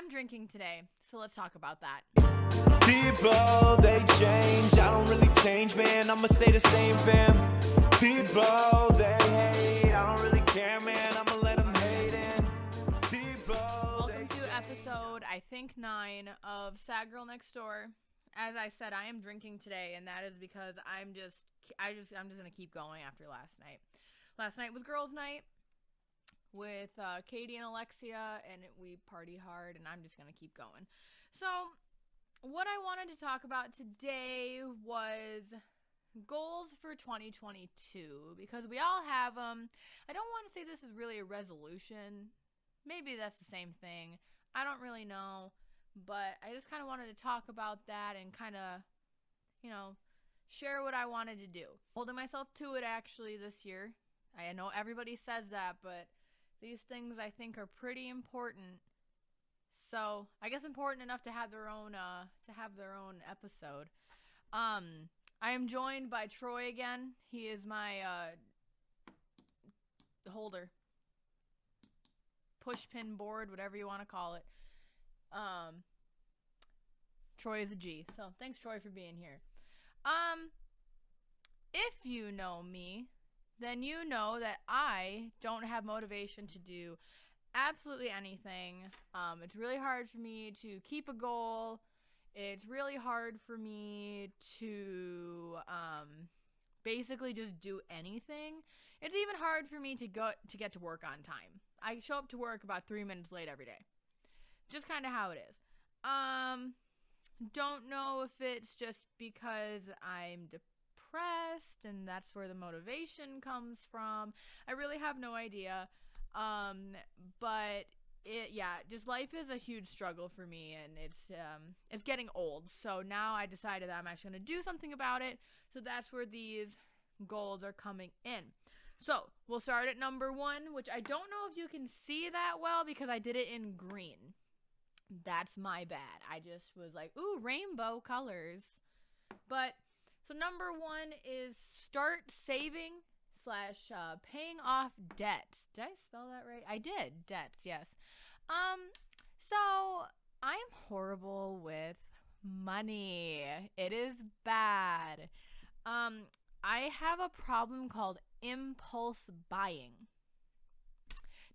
I'm drinking today, so let's talk about that. People, they change. I don't really change, man. I'ma stay the same, fam. People, they hate. I don't really care, man. I'ma let them hate it. People, Welcome to episode, I think, 9 of Sad Girl Next Door. As I said, I am drinking today, and that is because I'm just gonna keep going after last night. Last night was girls' night with Katie and Alexia, and we partied hard, and I'm just gonna keep going. So, what I wanted to talk about today was goals for 2022, because we all have them. I don't want to say this is really a resolution. Maybe that's the same thing. I don't really know, but I just kind of wanted to talk about that and kind of, share what I wanted to do. Holding myself to it actually this year. I know everybody says that, but these things I think are pretty important. So I guess important enough to have their own episode. I am joined by Troy again. He is my holder, push pin board, whatever you want to call it. Troy is a G. So thanks, Troy, for being here. If you know me, then you know that I don't have motivation to do absolutely anything. It's really hard for me to keep a goal. It's really hard for me to basically just do anything. It's even hard for me to get to work on time. I show up to work about 3 minutes late every day. Just kind of how it is. Don't know if it's just because I'm depressed and that's where the motivation comes from. I really have no idea. But just life is a huge struggle for me, and it's getting old. So now I decided that I'm actually going to do something about it. So that's where these goals are coming in. So we'll start at number 1, which I don't know if you can see that well because I did it in green. That's my bad. I just was like, ooh, rainbow colors. But so number 1 is start saving / paying off debts. Did I spell that right? I did. Debts, yes. So I'm horrible with money. It is bad. I have a problem called impulse buying.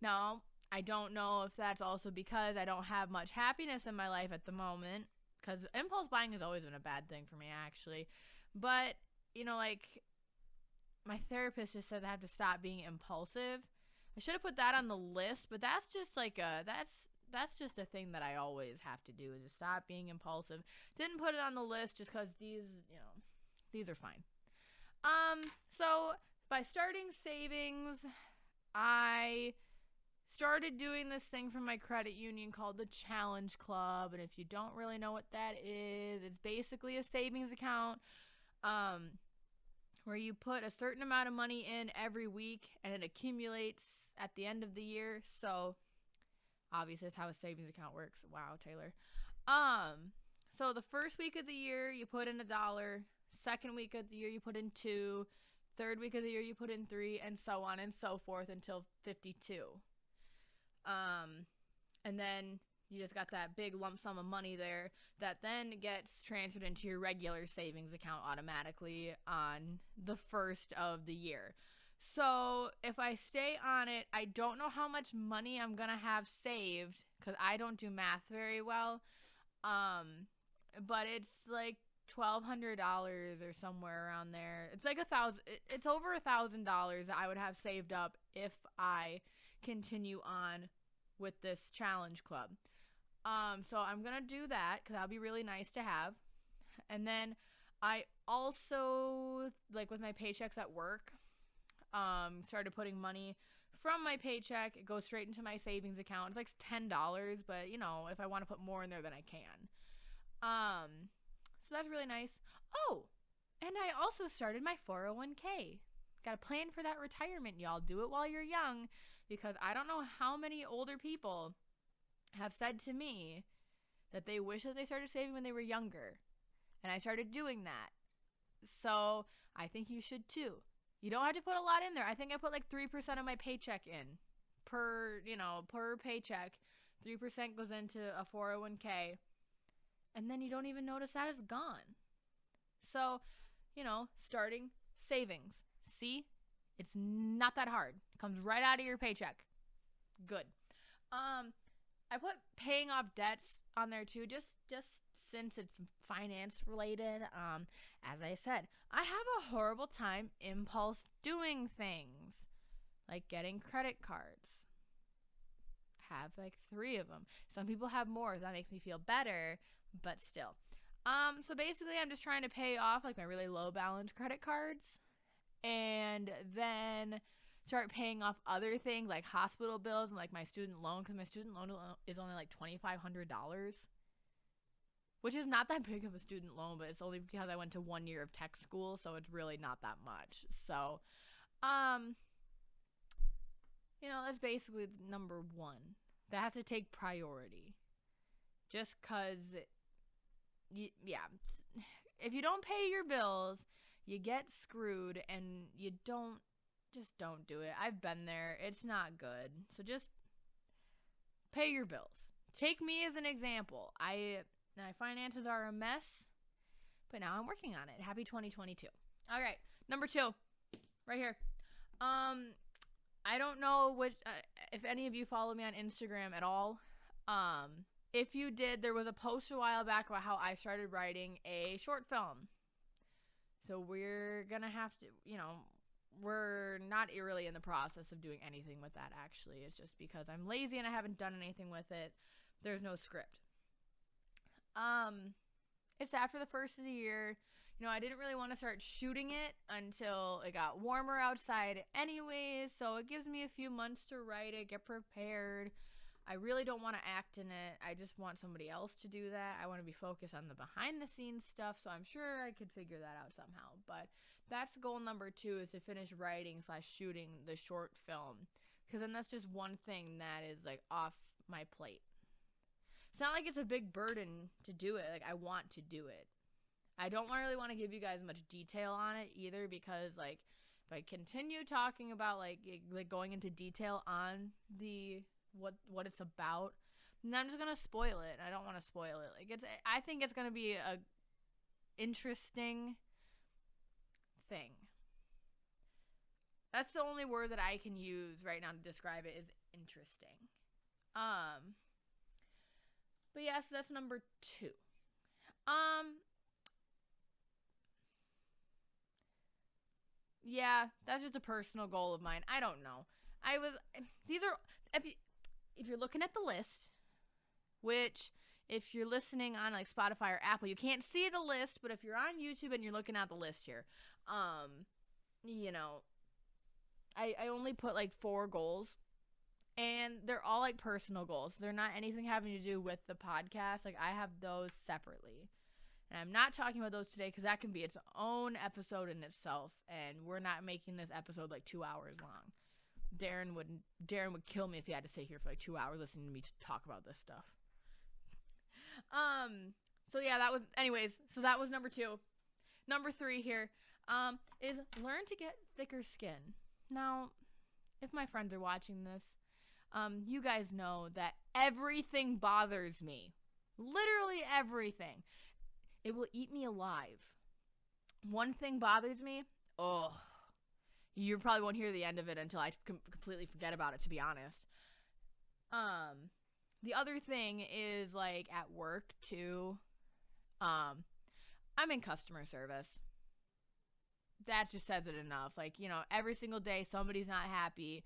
Now, I don't know if that's also because I don't have much happiness in my life at the moment, because impulse buying has always been a bad thing for me, actually. But, my therapist just says I have to stop being impulsive. I should have put that on the list, but that's just that's just a thing that I always have to do, is just stop being impulsive. Didn't put it on the list just because these are fine. So by starting savings, I started doing this thing from my credit union called the Challenge Club. And if you don't really know what that is, it's basically a savings account where you put a certain amount of money in every week and it accumulates at the end of the year. So obviously that's how a savings account works. Wow, Taylor. So the first week of the year you put in $1, second week of the year you put in $2, third week of the year you put in $3, and so on and so forth until 52. And then you just got that big lump sum of money there that then gets transferred into your regular savings account automatically on the first of the year. So if I stay on it, I don't know how much money I'm going to have saved because I don't do math very well. But it's like $1,200 or somewhere around there. It's like it's over $1,000 that I would have saved up if I continue on with this challenge club. So I'm gonna do that because that'll be really nice to have. And then I also, like with my paychecks at work, started putting money from my paycheck. It goes straight into my savings account. It's like $10, but if I want to put more in there, then I can. So that's really nice. Oh, and I also started my 401k. Got a plan for that retirement, y'all. Do it while you're young, because I don't know how many older people have said to me that they wish that they started saving when they were younger. And I started doing that. So I think you should too. You don't have to put a lot in there. I think I put like 3% of my paycheck in per paycheck. 3% goes into a 401k, and then you don't even notice that it's gone. So, starting savings. See? It's not that hard. It comes right out of your paycheck. Good. I put paying off debts on there too, just since it's finance related. As I said, I have a horrible time impulse doing things, like getting credit cards. Have like 3 of them. Some people have more. That makes me feel better, but still. So basically I'm just trying to pay off like my really low balance credit cards, and then start paying off other things like hospital bills and like my student loan, because my student loan is only like $2,500, which is not that big of a student loan, but it's only because I went to 1 year of tech school, so it's really not that much. So, that's basically number 1. That has to take priority. Just because, if you don't pay your bills, you get screwed, and you don't do it. I've been there. It's not good. So just pay your bills. Take me as an example. My finances are a mess, but now I'm working on it. Happy 2022. All right, number 2, right here. I don't know if any of you follow me on Instagram at all. If you did, there was a post a while back about how I started writing a short film. So we're gonna have to, we're not really in the process of doing anything with that, actually. It's just because I'm lazy and I haven't done anything with it. There's no script. It's after the first of the year. I didn't really want to start shooting it until it got warmer outside anyways, so it gives me a few months to write it, get prepared. I really don't want to act in it. I just want somebody else to do that. I want to be focused on the behind-the-scenes stuff, so I'm sure I could figure that out somehow. But that's goal number 2, is to finish writing/shooting the short film, because then that's just one thing that is, like, off my plate. It's not like it's a big burden to do it. Like, I want to do it. I don't really want to give you guys much detail on it either, because, like, if I continue talking about, like going into detail on the what it's about, then I'm just gonna spoil it. I don't want to spoil it. Like, I think it's gonna be a interesting thing. That's the only word that I can use right now to describe it, is interesting. But yes, that's number 2. Yeah, that's just a personal goal of mine. I don't know. If you're looking at the list, which if you're listening on like Spotify or Apple, you can't see the list, but if you're on YouTube and you're looking at the list here, I only put like 4 goals, and they're all like personal goals. They're not anything having to do with the podcast. Like, I have those separately. And I'm not talking about those today because that can be its own episode in itself, and we're not making this episode like 2 hours long. Darren would kill me if he had to sit here for like 2 hours listening to me talk about this stuff. So yeah, that was number 2. Number 3 here, is learn to get thicker skin. Now, if my friends are watching this, you guys know that everything bothers me. Literally everything. It will eat me alive. One thing bothers me. Oh, you probably won't hear the end of it until I completely forget about it, to be honest. The other thing is, like, at work too. I'm in customer service. That just says it enough. Like, every single day somebody's not happy.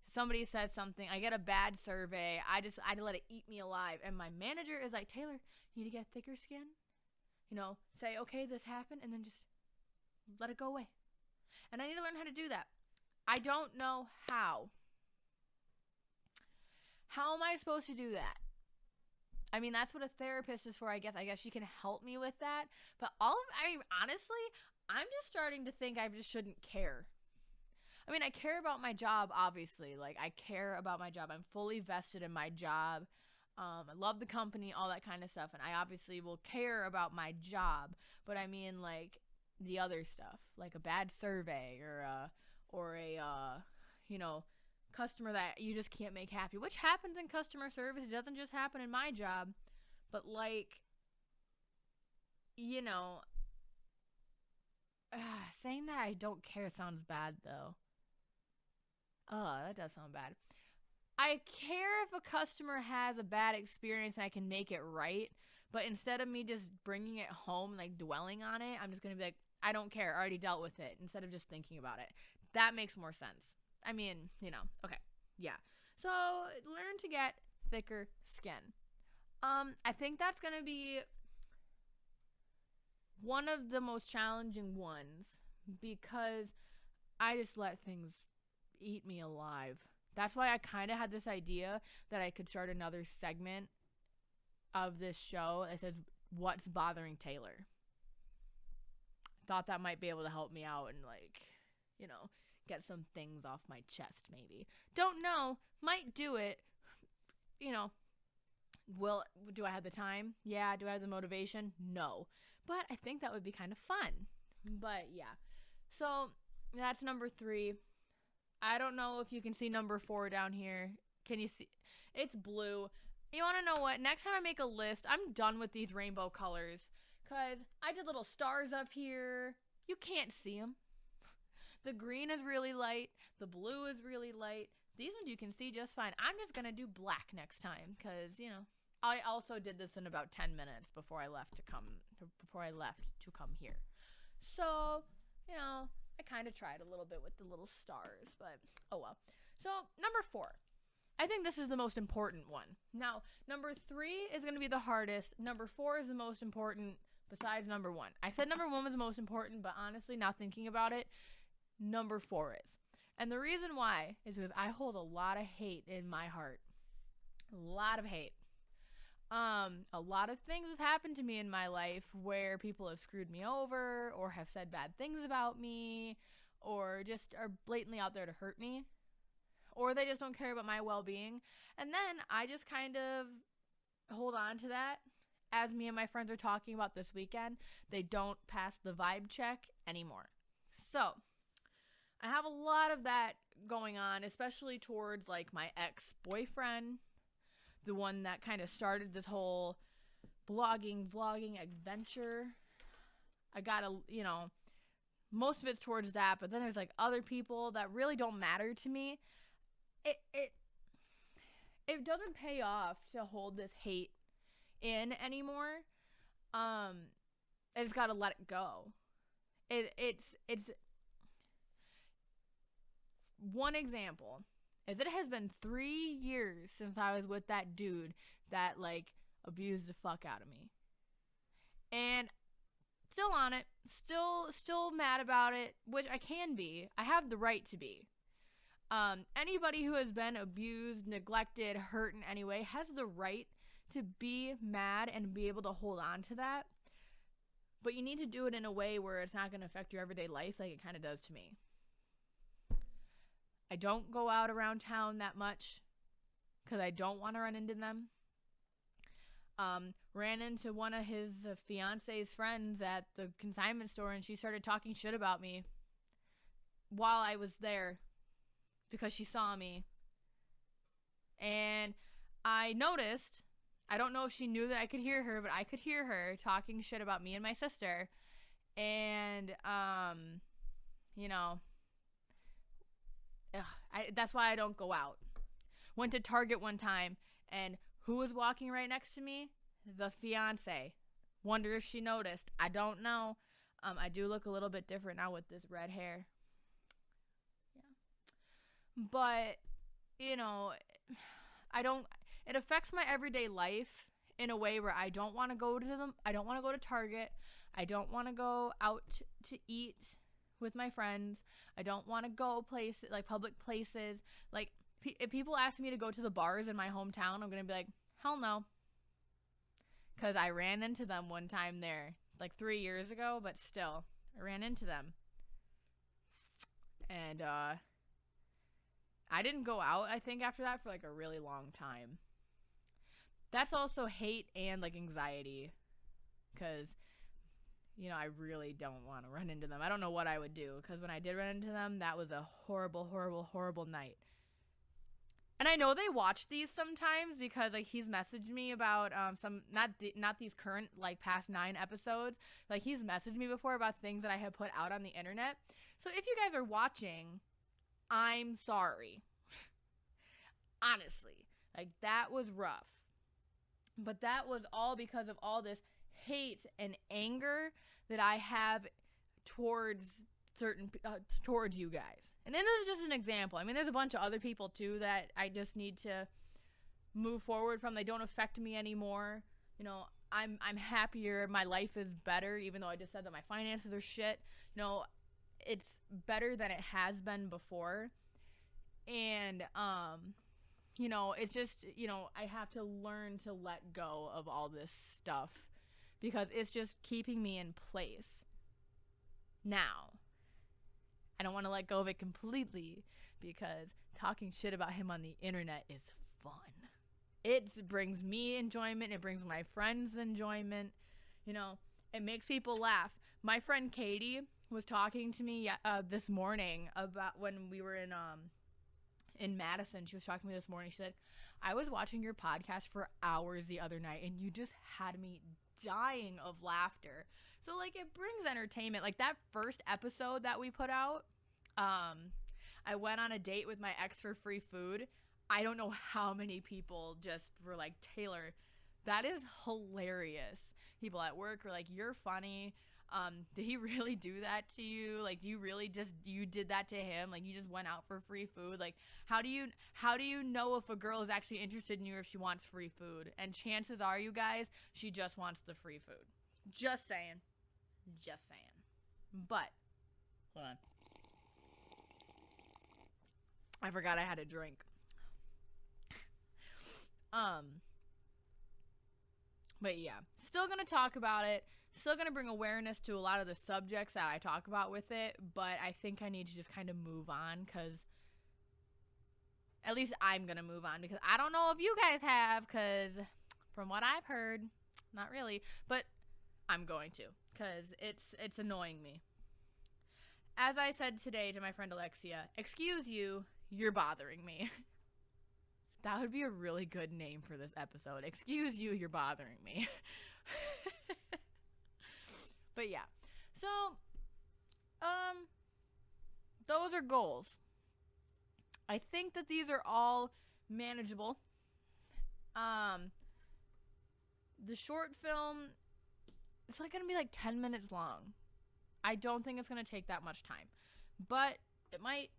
Somebody says something. I get a bad survey. I let it eat me alive. And my manager is like, Taylor, you need to get thicker skin. Say, okay, this happened, and then just let it go away. And I need to learn how to do that. I don't know how. How am I supposed to do that? I mean, that's what a therapist is for, I guess. I guess she can help me with that. But honestly, I'm just starting to think I just shouldn't care. I mean, I care about my job, obviously. Like, I care about my job. I'm fully vested in my job. I love the company, all that kind of stuff. And I obviously will care about my job. But I mean, like, the other stuff. Like a bad survey or a customer that you just can't make happy, which happens in customer service. It doesn't just happen in my job, but like, you know, saying that I don't care sounds bad though. That does sound bad. I care if a customer has a bad experience and I can make it right, but instead of me just bringing it home and like dwelling on it, I'm just going to be like, I don't care. I already dealt with it, instead of just thinking about it. That makes more sense. I mean, okay. Yeah. So learn to get thicker skin. I think that's going to be one of the most challenging ones because I just let things eat me alive. That's why I kind of had this idea that I could start another segment of this show that says, what's bothering Taylor? Thought that might be able to help me out and like, get some things off my chest maybe. Don't know. Might do it. Do I have the time? Yeah. Do I have the motivation? No. But I think that would be kind of fun. But yeah. So that's number 3. I don't know if you can see number 4 down here. Can you see? It's blue. You want to know what? Next time I make a list, I'm done with these rainbow colors. Because I did little stars up here. You can't see them. The green is really light. The blue is really light. These ones you can see just fine. I'm just going to do black next time. Because, I also did this in about 10 minutes before I left to come here. So, I kind of tried a little bit with the little stars, but oh well. So, number 4. I think this is the most important one. Now, number 3 is going to be the hardest. Number 4 is the most important besides number 1. I said number 1 was the most important, but honestly, now thinking about it, number 4 is. And the reason why is because I hold a lot of hate in my heart. A lot of hate. A lot of things have happened to me in my life where people have screwed me over or have said bad things about me or just are blatantly out there to hurt me, or they just don't care about my well-being. And then I just kind of hold on to that. As me and my friends are talking about this weekend, they don't pass the vibe check anymore. So I have a lot of that going on, especially towards like my ex-boyfriend, the one that kind of started this whole vlogging adventure. I got most of it's towards that, but then there's like other people that really don't matter to me. It doesn't pay off to hold this hate in anymore. I just gotta let it go. It's one example is it has been 3 years since I was with that dude that like abused the fuck out of me, and still on it, still mad about it, which I can be. I have the right to be. Anybody who has been abused, neglected, hurt in any way has the right to be mad and be able to hold on to that. But you need to do it in a way where it's not going to affect your everyday life like it kind of does to me. I don't go out around town that much because I don't want to run into them. Ran into one of his fiance's friends at the consignment store, and she started talking shit about me while I was there because she saw me. And I noticed, I don't know if she knew that I could hear her, but I could hear her talking shit about me and my sister. And, that's why I don't go out. Went to Target one time, and who was walking right next to me? The fiance. Wonder if she noticed. I don't know. I do look a little bit different now with this red hair. Yeah. But, it affects my everyday life in a way where I don't want to go to them. I don't want to go to Target. I don't want to go out to eat with my friends. I don't want to go places like public places. Like if people ask me to go to the bars in my hometown, I'm going to be like, hell no. Because I ran into them one time there, like 3 years ago, but still, I ran into them. And I didn't go out, I think, after that for like a really long time. That's also hate and like anxiety. Because, I really don't want to run into them. I don't know what I would do. Because when I did run into them, that was a horrible, horrible, horrible night. And I know they watch these sometimes because like he's messaged me about some not these current like past 9 episodes. Like he's messaged me before about things that I have put out on the internet. So if you guys are watching, I'm sorry. Honestly, like that was rough. But that was all because of all this hate and anger that I have towards towards you guys. And then this is just an example. I mean, there's a bunch of other people too that I just need to move forward from. They don't affect me anymore. You know, I'm happier. My life is better, even though I just said that my finances are shit. You know, it's better than it has been before. And you know, it's just, you know, I have to learn to let go of all this stuff because it's just keeping me in place. Now, I don't want to let go of it completely because talking shit about him on the internet is fun. It brings me enjoyment. It brings my friends enjoyment. You know, it makes people laugh. My friend Katie was talking to me this morning about when we were in Madison. She was talking to me this morning. She said, I was watching your podcast for hours the other night and you just had me dying of laughter. So like it brings entertainment. Like that first episode that we put out, I went on a date with my ex for free food. I don't know how many people just were like, Taylor, that is hilarious. People at work were like, you're funny. Did he really do that to you? Like, you did that to him? Like, you just went out for free food? Like, how do you know if a girl is actually interested in you or if she wants free food? And chances are, you guys, she just wants the free food. Just saying. But, hold on. I forgot I had a drink. But yeah, still gonna talk about it. Still gonna bring awareness to a lot of the subjects that I talk about with it, but I think I need to just kind of move on because at least I'm gonna move on because I don't know if you guys have, because from what I've heard, not really, but I'm going to because it's annoying me. As I said today to my friend Alexia, excuse you, you're bothering me. That would be a really good name for this episode. Excuse you, you're bothering me. But yeah. So, those are goals. I think that these are all manageable. The short film, it's like going to be like 10 minutes long. I don't think it's going to take that much time. But it might.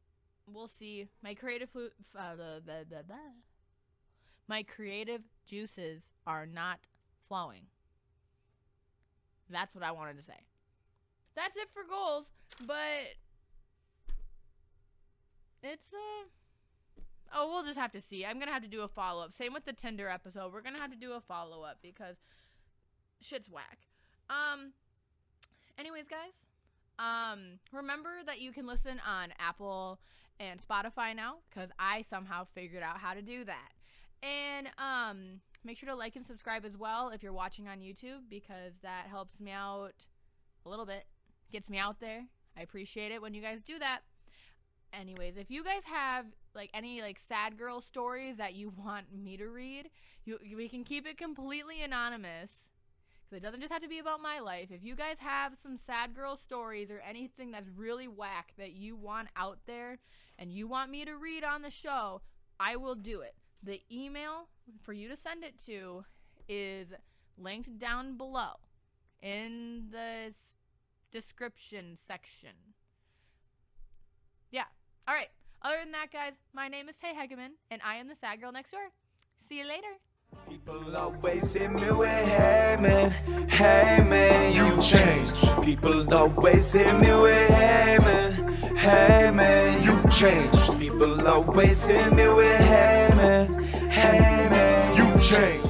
We'll see. My creative juices are not flowing. That's what I wanted to say. That's it for goals, but it's we'll just have to see. I'm gonna have to do a follow-up. Same with the Tinder episode. We're gonna have to do a follow-up because shit's whack. Anyways, guys, remember that you can listen on Apple and Spotify now because I somehow figured out how to do that. And make sure to like and subscribe as well if you're watching on YouTube because that helps me out a little bit. Gets me out there. I appreciate it when you guys do that. Anyways, if you guys have like any like sad girl stories that you want me to read, we can keep it completely anonymous because it doesn't just have to be about my life. If you guys have some sad girl stories or anything that's really whack that you want out there and you want me to read on the show, I will do it. The email for you to send it to is linked down below in the description section. Yeah. All right. Other than that, guys, my name is Tay Hageman, and I am the sad girl next door. See you later. People always hit me with, hey man, you changed. People always hit me with, hey man, you changed. People always hit me with, hey man, you changed.